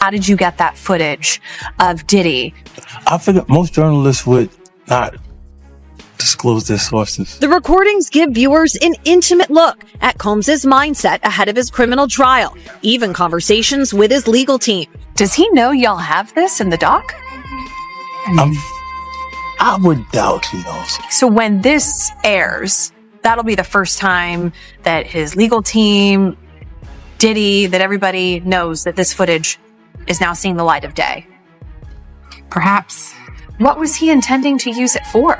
How did you get that footage of Diddy? I figured most journalists would not disclose their sources. The recordings give viewers an intimate look at Combs's mindset ahead of his criminal trial, even conversations with his legal team. Does he know y'all have this in the doc? I would doubt he knows. So when this airs, that'll be the first time that his legal team, Diddy, that everybody knows that this footage is now seeing the light of day. Perhaps. What was he intending to use it for?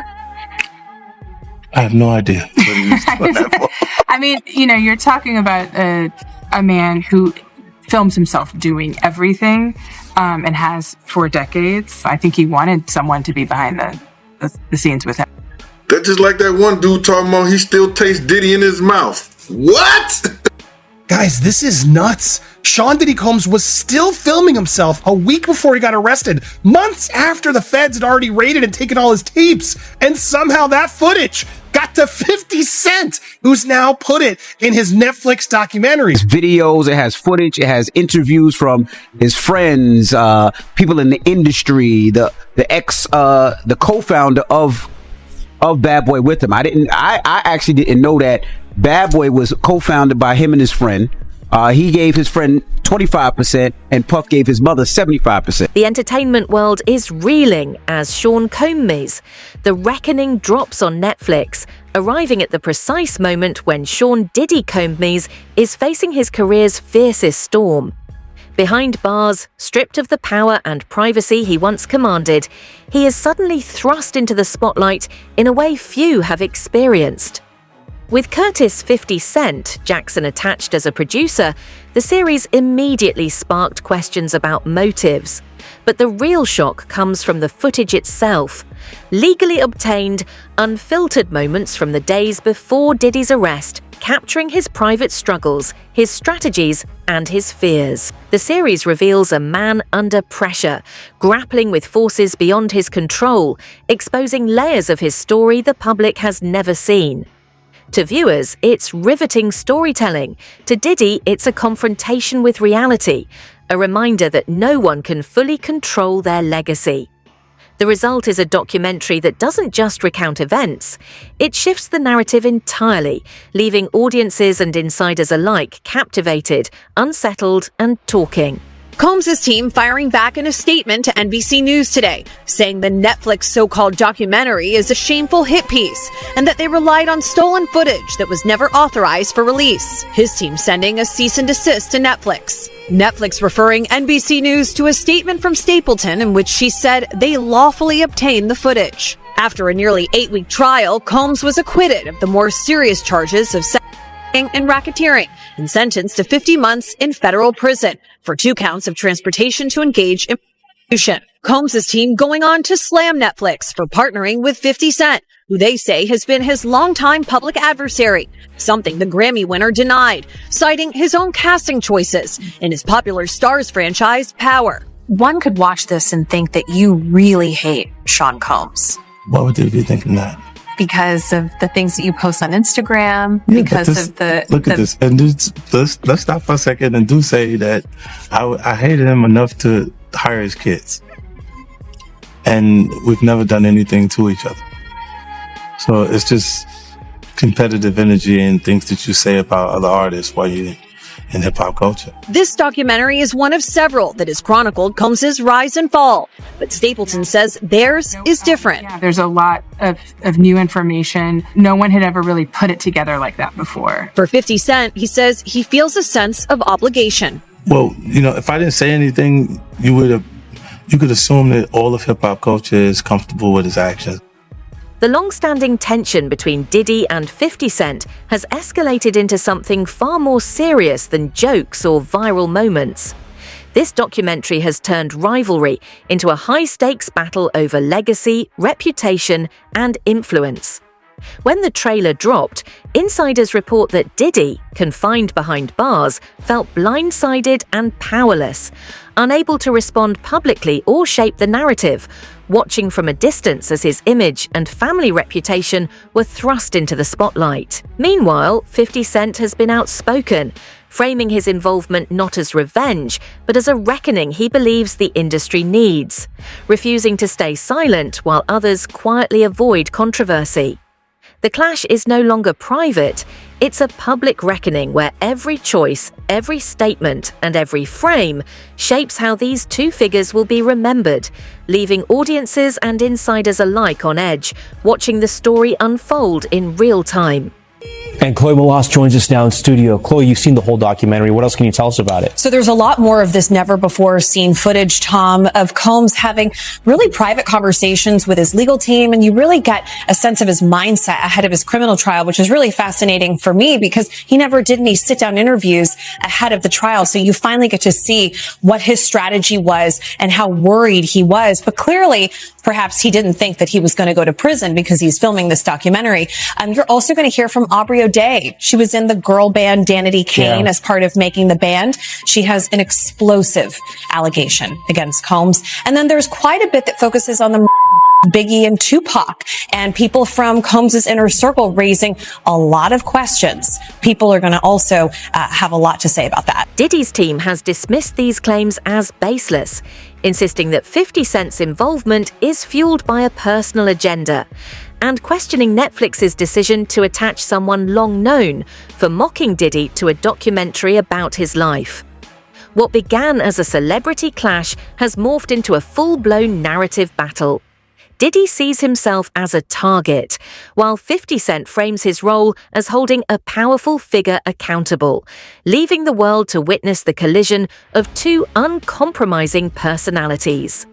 I have no idea what he was doing that for. I mean, you're talking about a man who films himself doing everything and has for decades. I think he wanted someone to be behind the scenes with him. That's just like that one dude talking about he still tastes Diddy in his mouth. What? Guys, this is nuts. Sean Diddy Combs was still filming himself a week before he got arrested, months after the feds had already raided and taken all his tapes. And somehow that footage got to 50 Cent, who's now put it in his Netflix documentary. It's videos, it has footage, it has interviews from his friends, people in the industry, the co-founder of Bad Boy with him. I actually didn't know that Bad Boy was co-founded by him and his friend. He gave his friend 25% and Puff gave his mother 75%. The entertainment world is reeling as Sean Combs. The Reckoning drops on Netflix, arriving at the precise moment when Sean Diddy Combs is facing his career's fiercest storm. Behind bars, stripped of the power and privacy he once commanded, he is suddenly thrust into the spotlight in a way few have experienced. With Curtis 50 Cent Jackson attached as a producer, the series immediately sparked questions about motives. But the real shock comes from the footage itself. Legally obtained, unfiltered moments from the days before Diddy's arrest, capturing his private struggles, his strategies, and his fears. The series reveals a man under pressure, grappling with forces beyond his control, exposing layers of his story the public has never seen. To viewers, it's riveting storytelling. To Diddy, it's a confrontation with reality, a reminder that no one can fully control their legacy. The result is a documentary that doesn't just recount events, it shifts the narrative entirely, leaving audiences and insiders alike captivated, unsettled, and talking. Combs' team firing back in a statement to NBC News today, saying the Netflix so-called documentary is a shameful hit piece and that they relied on stolen footage that was never authorized for release. His team sending a cease and desist to Netflix. Netflix referring NBC News to a statement from Stapleton in which she said they lawfully obtained the footage. After a nearly 8-week trial, Combs was acquitted of the more serious charges of and racketeering and sentenced to 50 months in federal prison for 2 counts of transportation to engage in prostitution. Combs' team going on to slam Netflix for partnering with 50 Cent, who they say has been his longtime public adversary, something the Grammy winner denied, citing his own casting choices in his popular Stars franchise, Power. One could watch this and think that you really hate Sean Combs. Why would they be thinking that? Because of the things that you post on Instagram, Yeah, because of the... Look at this. And let's stop for a second and do say that I hated him enough to hire his kids. And we've never done anything to each other. So it's just competitive energy and things that you say about other artists while you're in hip-hop culture. This documentary is one of several that has chronicled Combs' rise and fall, but Stapleton says theirs is different. Yeah, there's a lot of new information. No one had ever really put it together like that before. For 50 Cent, he says he feels a sense of obligation. Well, if I didn't say anything, you could assume that all of hip-hop culture is comfortable with his actions. The long-standing tension between Diddy and 50 Cent has escalated into something far more serious than jokes or viral moments. This documentary has turned rivalry into a high-stakes battle over legacy, reputation, and influence. When the trailer dropped, insiders report that Diddy, confined behind bars, felt blindsided and powerless, unable to respond publicly or shape the narrative, watching from a distance as his image and family reputation were thrust into the spotlight. Meanwhile, 50 Cent has been outspoken, framing his involvement not as revenge, but as a reckoning he believes the industry needs, refusing to stay silent while others quietly avoid controversy. The clash is no longer private, it's a public reckoning where every choice, every statement, and every frame shapes how these two figures will be remembered, leaving audiences and insiders alike on edge, watching the story unfold in real time. And Chloe Molas joins us now in studio. Chloe, you've seen the whole documentary. What else can you tell us about it? So there's a lot more of this never before seen footage, Tom, of Combs having really private conversations with his legal team. And you really get a sense of his mindset ahead of his criminal trial, which is really fascinating for me because he never did any sit down interviews ahead of the trial. So you finally get to see what his strategy was and how worried he was. But clearly, perhaps he didn't think that he was going to go to prison because he's filming this documentary. You're also going to hear from Aubrey O'Day. She was in the girl band Danity Kane as part of making the band. She has an explosive allegation against Combs. And then there's quite a bit that focuses on the Biggie and Tupac and people from Combs's inner circle raising a lot of questions. People are going to also have a lot to say about that. Diddy's team has dismissed these claims as baseless, insisting that 50 Cent's involvement is fueled by a personal agenda, and questioning Netflix's decision to attach someone long known for mocking Diddy to a documentary about his life. What began as a celebrity clash has morphed into a full-blown narrative battle. Diddy sees himself as a target, while 50 Cent frames his role as holding a powerful figure accountable, leaving the world to witness the collision of two uncompromising personalities.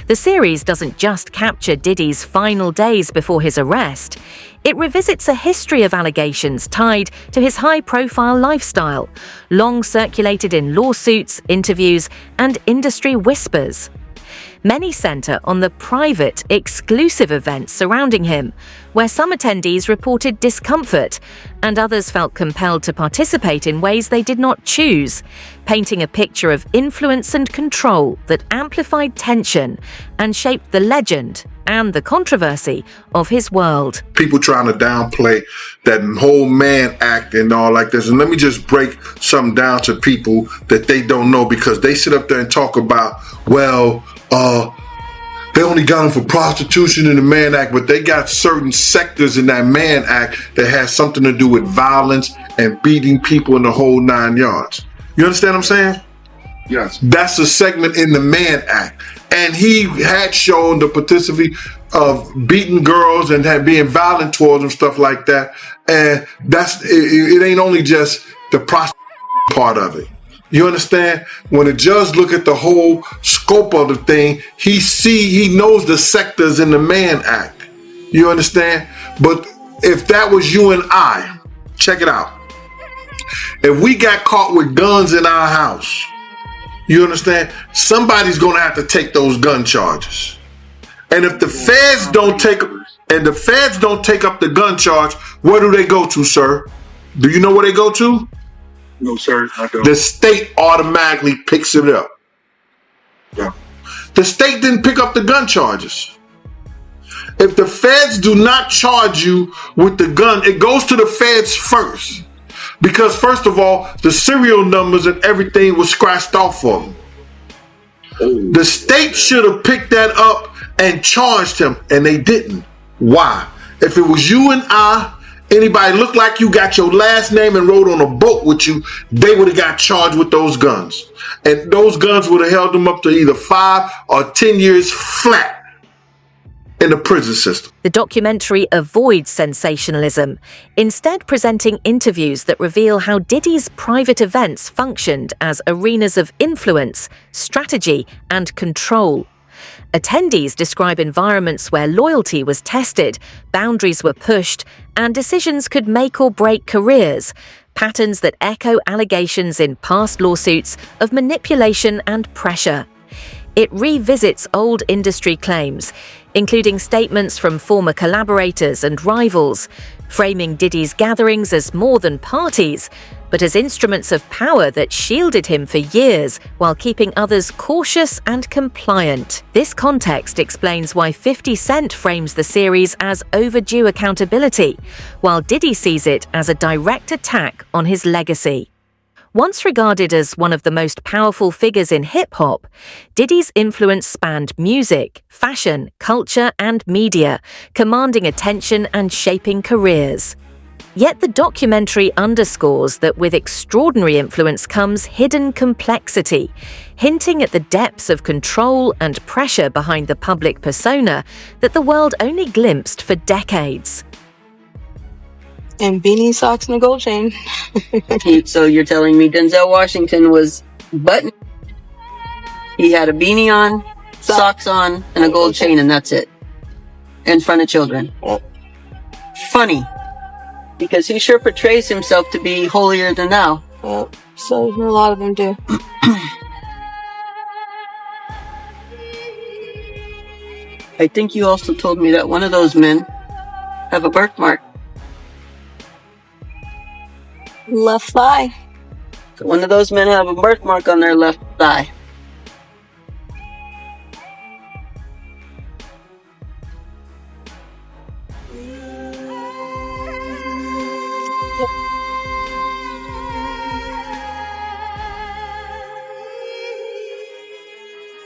The series doesn't just capture Diddy's final days before his arrest. It revisits a history of allegations tied to his high-profile lifestyle, long circulated in lawsuits, interviews, and industry whispers. Many center on the private, exclusive events surrounding him, where some attendees reported discomfort and others felt compelled to participate in ways they did not choose, painting a picture of influence and control that amplified tension and shaped the legend and the controversy of his world. People trying to downplay that whole man act and all like this. And let me just break something down to people that they don't know, because they sit up there and talk about, well, they only got him for prostitution in the Mann Act, but they got certain sectors in that Mann Act that has something to do with violence and beating people in the whole 9 yards. You understand what I'm saying? Yes. That's a segment in the Mann Act. And he had shown the participation of beating girls and being violent towards them, stuff like that. And it ain't only just the prostitution part of it. You understand? When a judge look at the whole scope of the thing, he knows the sectors in the Mann Act. You understand? But if that was you and I, check it out. If we got caught with guns in our house, you understand? Somebody's gonna have to take those gun charges. And if the feds don't take up the gun charge, where do they go to, sir? Do you know where they go to? No, sir, I don't. The state automatically picks it up. Yeah. The state didn't pick up the gun charges. If the feds do not charge you with the gun, it goes to the feds first. Because first of all, the serial numbers and everything was scratched off for them. Oh. The state should have picked that up and charged him, and they didn't. Why? If it was you and I, anybody looked like you, got your last name and rode on a boat with you, they would have got charged with those guns. And those guns would have held them up to either 5 or 10 years flat in the prison system. The documentary avoids sensationalism, instead presenting interviews that reveal how Diddy's private events functioned as arenas of influence, strategy, and control. Attendees describe environments where loyalty was tested, boundaries were pushed, and decisions could make or break careers, patterns that echo allegations in past lawsuits of manipulation and pressure. It revisits old industry claims, including statements from former collaborators and rivals, framing Diddy's gatherings as more than parties, but as instruments of power that shielded him for years while keeping others cautious and compliant. This context explains why 50 Cent frames the series as overdue accountability, while Diddy sees it as a direct attack on his legacy. Once regarded as one of the most powerful figures in hip-hop, Diddy's influence spanned music, fashion, culture, and media, commanding attention and shaping careers. Yet the documentary underscores that with extraordinary influence comes hidden complexity, hinting at the depths of control and pressure behind the public persona that the world only glimpsed for decades. And beanie, socks, and a gold chain. So you're telling me Denzel Washington was button? He had a beanie on, socks on, and a gold chain, and that's it. In front of children. Funny. Because he sure portrays himself to be holier than thou. So a lot of them do. I think you also told me that one of those men have a birthmark. Left thigh. So one of those men have a birthmark on their left thigh.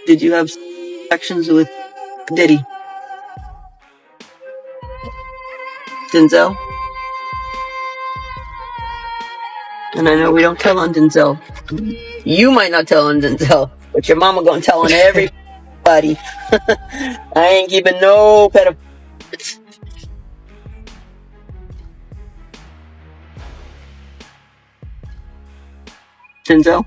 Did you have actions with Diddy? Denzel? And I know we don't tell on Denzel. You might not tell on Denzel, but your mama gonna tell on everybody. I ain't keeping no pedophile. Denzel?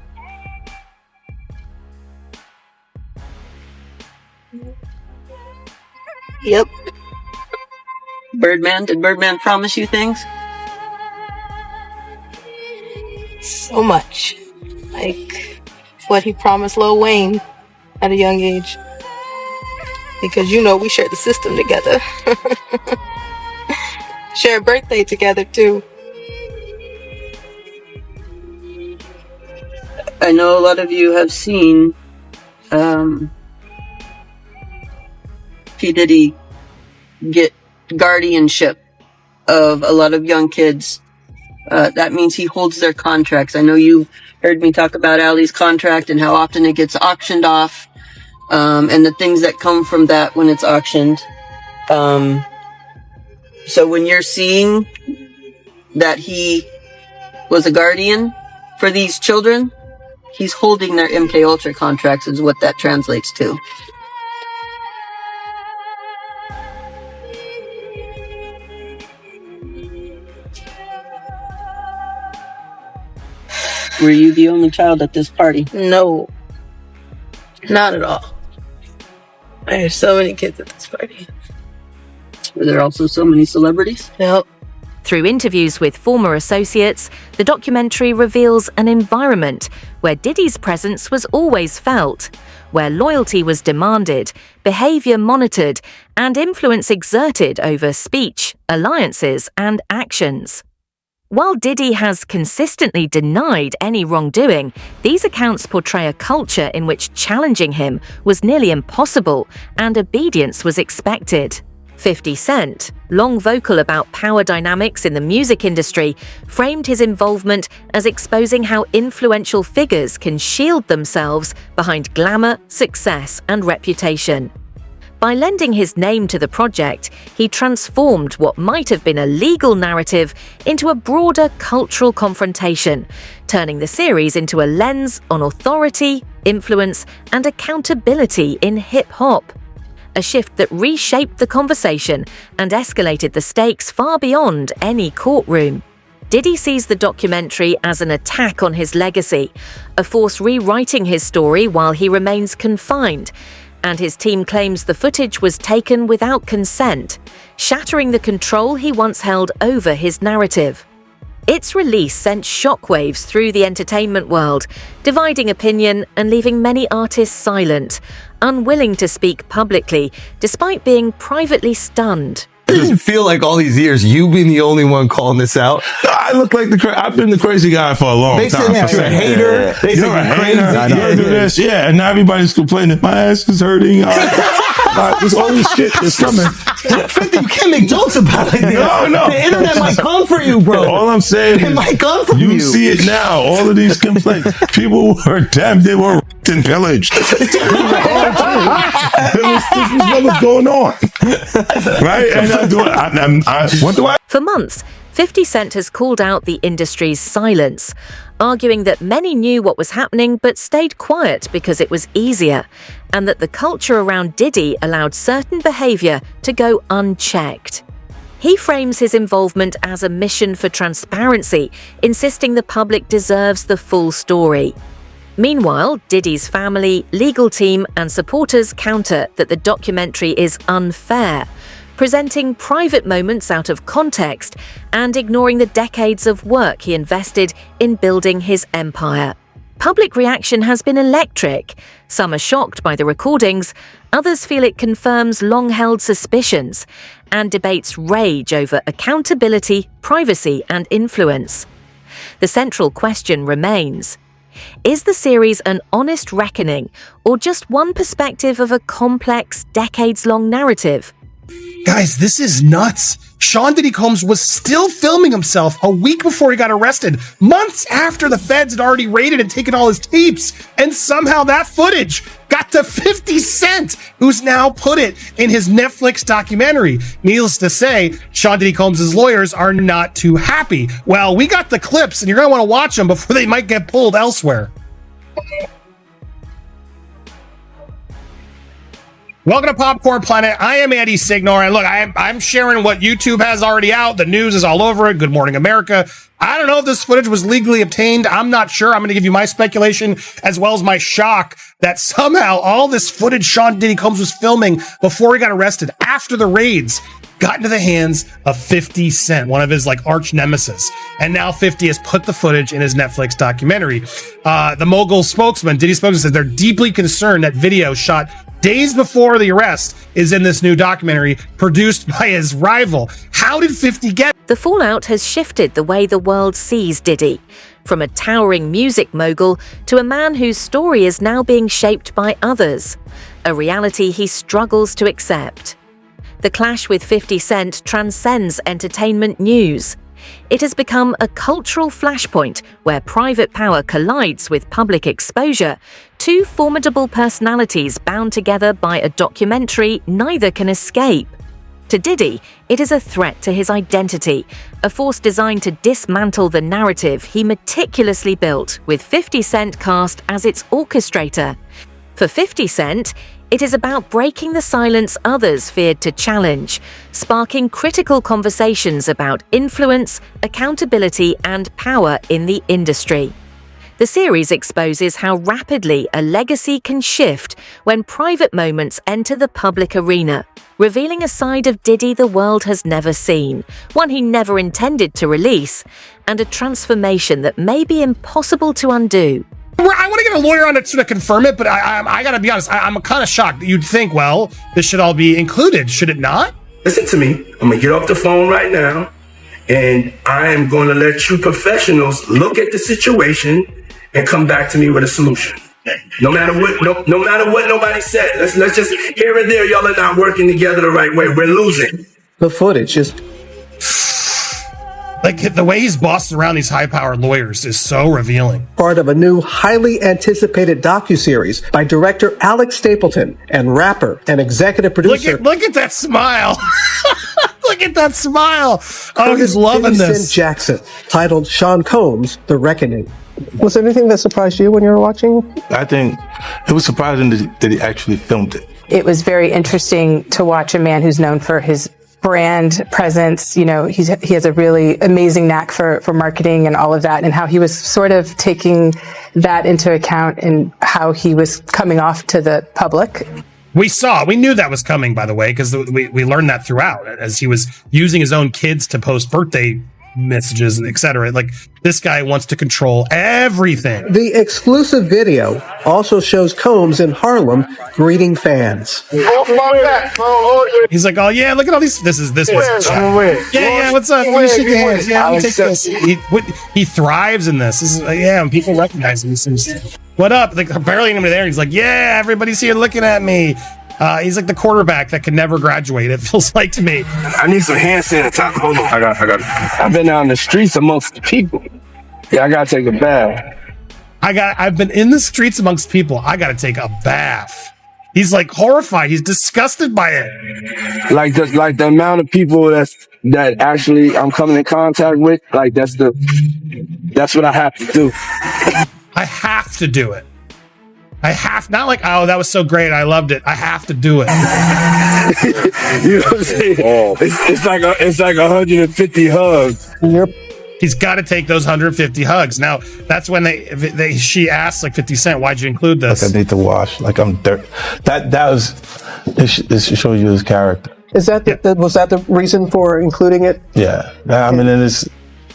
Yep. Birdman? Did Birdman promise you things? So much. Like what he promised Lil Wayne at a young age. Because we shared the system together. Share a birthday together too. I know a lot of you have seen P. Diddy get guardianship of a lot of young kids. That means he holds their contracts. I know you heard me talk about Ali's contract and how often it gets auctioned off, and the things that come from that when it's auctioned. So when you're seeing that he was a guardian for these children, he's holding their MK Ultra contracts is what that translates to. Were you the only child at this party? No. Not at all. I had so many kids at this party. Were there also so many celebrities? Yep. Through interviews with former associates, the documentary reveals an environment where Diddy's presence was always felt, where loyalty was demanded, behavior monitored, and influence exerted over speech, alliances, and actions. While Diddy has consistently denied any wrongdoing, these accounts portray a culture in which challenging him was nearly impossible and obedience was expected. 50 Cent, long vocal about power dynamics in the music industry, framed his involvement as exposing how influential figures can shield themselves behind glamour, success, and reputation. By lending his name to the project, he transformed what might have been a legal narrative into a broader cultural confrontation, turning the series into a lens on authority, influence, and accountability in hip-hop. A shift that reshaped the conversation and escalated the stakes far beyond any courtroom. Diddy sees the documentary as an attack on his legacy, a force rewriting his story while he remains confined, and his team claims the footage was taken without consent, shattering the control he once held over his narrative. Its release sent shockwaves through the entertainment world, dividing opinion and leaving many artists silent, unwilling to speak publicly, despite being privately stunned. Does it feel like all these years you've been the only one calling this out? I look like I've been the crazy guy for a long time. They say you're a hater. They say you're crazy. You do this. Yeah, and now everybody's complaining. My ass is hurting. There's all this shit that's coming. 50, you can't make jokes about it. No. The internet might come for you, bro. All I'm saying It might come from you. you see it now. All of these complaints. People were damn, they were raped and pillaged. This is what was going on. Right? And what do I? For months, 50 Cent has called out the industry's silence, arguing that many knew what was happening but stayed quiet because it was easier, and that the culture around Diddy allowed certain behavior to go unchecked. He frames his involvement as a mission for transparency, insisting the public deserves the full story. Meanwhile, Diddy's family, legal team, and supporters counter that the documentary is unfair, presenting private moments out of context and ignoring the decades of work he invested in building his empire. Public reaction has been electric. Some are shocked by the recordings, others feel it confirms long-held suspicions, and debates rage over accountability, privacy, and influence. The central question remains: is the series an honest reckoning, or just one perspective of a complex, decades-long narrative? Guys, this is nuts. Sean Diddy Combs was still filming himself a week before he got arrested, months after the feds had already raided and taken all his tapes. And somehow that footage got to 50 Cent, who's now put it in his Netflix documentary. Needless to say, Sean Diddy Combs' lawyers are not too happy. Well, we got the clips, and you're going to want to watch them before they might get pulled elsewhere. Welcome to Popcorn Planet. I am Andy Signor, and look, I'm sharing what YouTube has already out. The news is all over it. Good Morning America. I don't know if this footage was legally obtained. I'm not sure. I'm going to give you my speculation as well as my shock that somehow all this footage Sean Diddy Combs was filming before he got arrested after the raids got into the hands of 50 Cent, one of his arch nemesis. And now 50 has put the footage in his Netflix documentary. The mogul spokesman, Diddy spokesman, said they're deeply concerned that video shot days before the arrest is in this new documentary produced by his rival. How did 50 get? The fallout has shifted the way the world sees Diddy, from a towering music mogul to a man whose story is now being shaped by others, a reality he struggles to accept. The clash with 50 Cent transcends entertainment news. It has become a cultural flashpoint where private power collides with public exposure, two formidable personalities bound together by a documentary neither can escape. To Diddy, it is a threat to his identity, a force designed to dismantle the narrative he meticulously built, with 50 Cent cast as its orchestrator. For 50 Cent, it is about breaking the silence others feared to challenge, sparking critical conversations about influence, accountability, and power in the industry. The series exposes how rapidly a legacy can shift when private moments enter the public arena, revealing a side of Diddy the world has never seen, one he never intended to release, and a transformation that may be impossible to undo. I want to get a lawyer on it to confirm it, but I got to be honest, I'm kind of shocked. You'd think, well, this should all be included. Should it not? Listen to me. I'm going to get off the phone right now, and I am going to let you professionals look at the situation and come back to me with a solution. No matter what, no matter what nobody said. Let's just, here and there, y'all are not working together the right way. We're losing. The footage is... The way he's bossed around these high-powered lawyers is so revealing. Part of a new, highly anticipated docuseries by director Alex Stapleton and rapper and executive producer. Look at that smile. Look at that smile. Oh, he's loving this. Jackson, titled Sean Combs, The Reckoning. Was there anything that surprised you when you were watching? I think it was surprising that he actually filmed it. It was very interesting to watch a man who's known for his brand presence. You know, he has a really amazing knack for marketing and all of that, and how he was sort of taking that into account in how he was coming off to the public. We knew that was coming, by the way, because we learned that throughout as he was using his own kids to post birthday messages and etc. This guy wants to control everything. The exclusive video also shows Combs in Harlem greeting fans. He's like, oh yeah, look at all these. This was yeah, what's up? Let me shake your hands. Yeah, let me take this. He thrives in this. This is and people recognize him. What up? Barely anybody there. He's like, yeah, everybody's here looking at me. He's like the quarterback that can never graduate, it feels like to me. I need some hand sanitizer. Hold on. I got it. I've been out in the streets amongst the people. Yeah, I gotta take a bath. I've been in the streets amongst people. I gotta take a bath. He's like horrified. He's disgusted by it. Like the amount of people that actually I'm coming in contact with, like that's what I have to do. I have to do it. Not like, oh, that was so great, I loved it. I have to do it. You know what I'm saying? Oh. It's like 150 hugs. He's got to take those 150 hugs. Now, that's when she asked like 50 Cent, why'd you include this? Like I need to wash. Like I'm dirt. That was, this shows you his character. Is that was that the reason for including it? Yeah. I mean,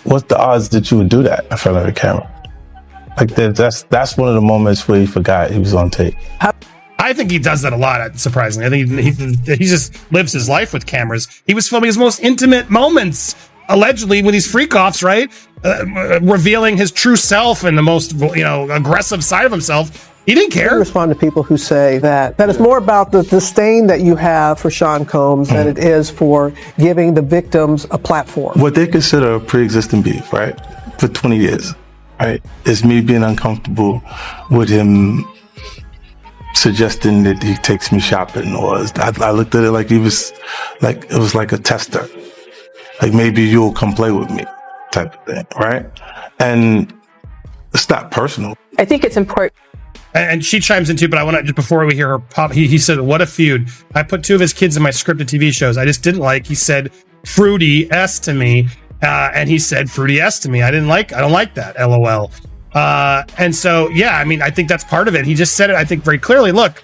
what's the odds that you would do that in front of the camera? Like that's one of the moments where he forgot he was on tape. I think he does that a lot, surprisingly. I think he just lives his life with cameras. He was filming his most intimate moments, allegedly, with these freak-offs, right? Revealing his true self and the most, aggressive side of himself. He didn't care. I respond to people who say that it's more about the disdain that you have for Sean Combs than it is for giving the victims a platform. What they consider a pre-existing beef, right? For 20 years, right? Is me being uncomfortable with him suggesting that he takes me shopping, or I looked at it like it was like a tester. Like maybe you'll come play with me type of thing, right? And it's not personal. I think it's important. And she chimes in too, but I want to, just before we hear her pop, he said, what a feud. I put 2 of his kids in my scripted TV shows. I just didn't like, he said, Fruity S to me. And he said Fruity S to me. I don't like that, LOL. And so, yeah, I mean, I think that's part of it. He just said it, I think, very clearly. Look,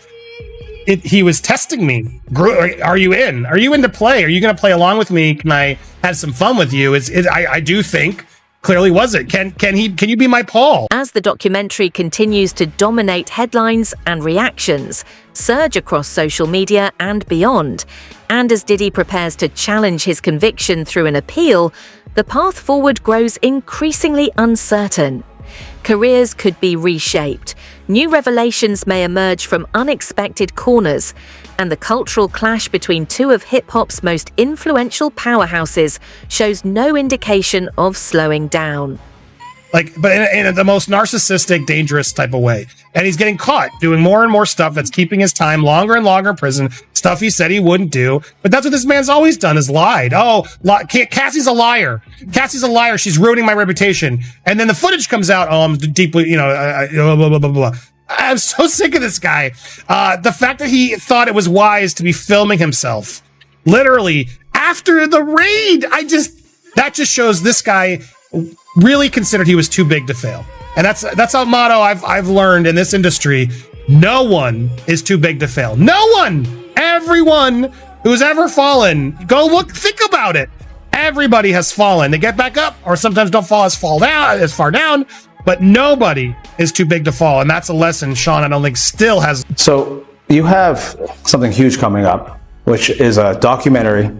he was testing me. Are you in? Are you in to play? Are you going to play along with me? Can I have some fun with you? I do think clearly was it. Can you be my Paul? As the documentary continues to dominate headlines and reactions, surge across social media and beyond, and as Diddy prepares to challenge his conviction through an appeal, the path forward grows increasingly uncertain. Careers could be reshaped, new revelations may emerge from unexpected corners, and the cultural clash between 2 of hip-hop's most influential powerhouses shows no indication of slowing down. But in the most narcissistic, dangerous type of way. And he's getting caught doing more and more stuff that's keeping his time longer and longer in prison, stuff he said he wouldn't do. But that's what this man's always done, is lied. Cassie's a liar. Cassie's a liar. She's ruining my reputation. And then the footage comes out. Oh, I'm deeply, blah, blah, blah, blah. I'm so sick of this guy. The fact that he thought it was wise to be filming himself, literally, after the raid, that just shows this guy really considered he was too big to fail. And that's a motto I've learned in this industry. No one is too big to fail. No one! Everyone who's ever fallen, think about it. Everybody has fallen. They get back up, or sometimes don't fall as far down, but nobody is too big to fall. And that's a lesson Sean, I don't think, still has. So you have something huge coming up, which is a documentary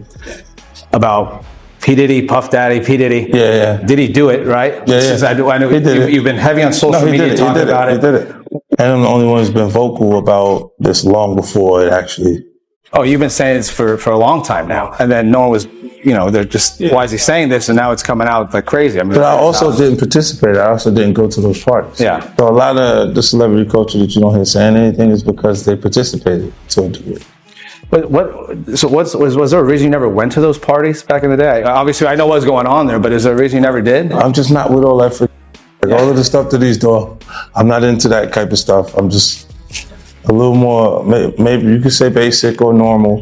about P. Diddy, Puff Daddy, P. Diddy. Yeah. Did he do it, right? Yeah. I know you've been heavy on social media talking about it. He did it. And I'm the only one who's been vocal about this long before it actually. Oh, you've been saying this for a long time now. And then no one was, they're just, why is he saying this? And now it's coming out like crazy. I mean, but I also didn't participate. I also didn't go to those parties. Yeah. So a lot of the celebrity culture that you don't hear saying anything is because they participated to a degree. But was there a reason you never went to those parties back in the day? Obviously, I know what's going on there, but is there a reason you never did? I'm just not with all that. All of the stuff that he's doing, I'm not into that type of stuff. I'm just a little more, maybe you could say basic or normal.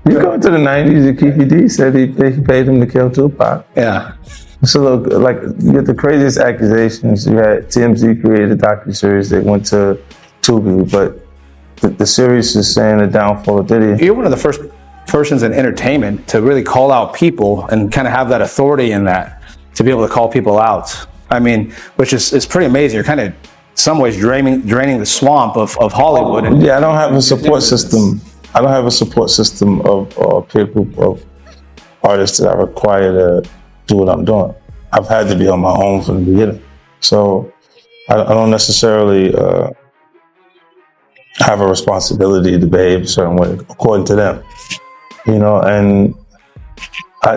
You go into the 90s and Keefe D said he paid him to kill Tupac. Yeah. So like, you get the craziest accusations. You had TMZ created a docuseries. They went to Tubi, but the series is saying the downfall of Diddy. You're one of the first persons in entertainment to really call out people and kind of have that authority in that, to be able to call people out. I mean, which is pretty amazing. You're kind of, in some ways, draining the swamp of Hollywood. And I don't have a support system. I don't have a support system of peer group of artists that I require to do what I'm doing. I've had to be on my own from the beginning. So I don't necessarily have a responsibility to behave a certain way according to them. You know, and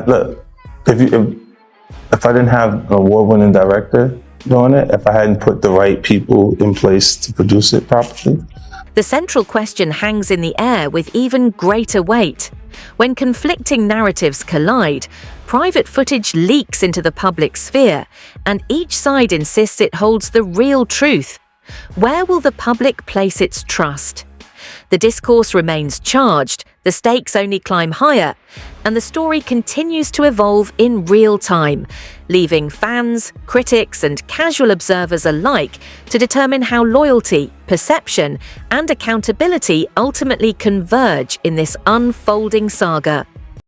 look, if I didn't have an award-winning director doing it, if I hadn't put the right people in place to produce it properly. The central question hangs in the air with even greater weight. When conflicting narratives collide, private footage leaks into the public sphere, and each side insists it holds the real truth. Where will the public place its trust? The discourse remains charged, the stakes only climb higher, and the story continues to evolve in real time, leaving fans, critics, and casual observers alike to determine how loyalty, perception, and accountability ultimately converge in this unfolding saga.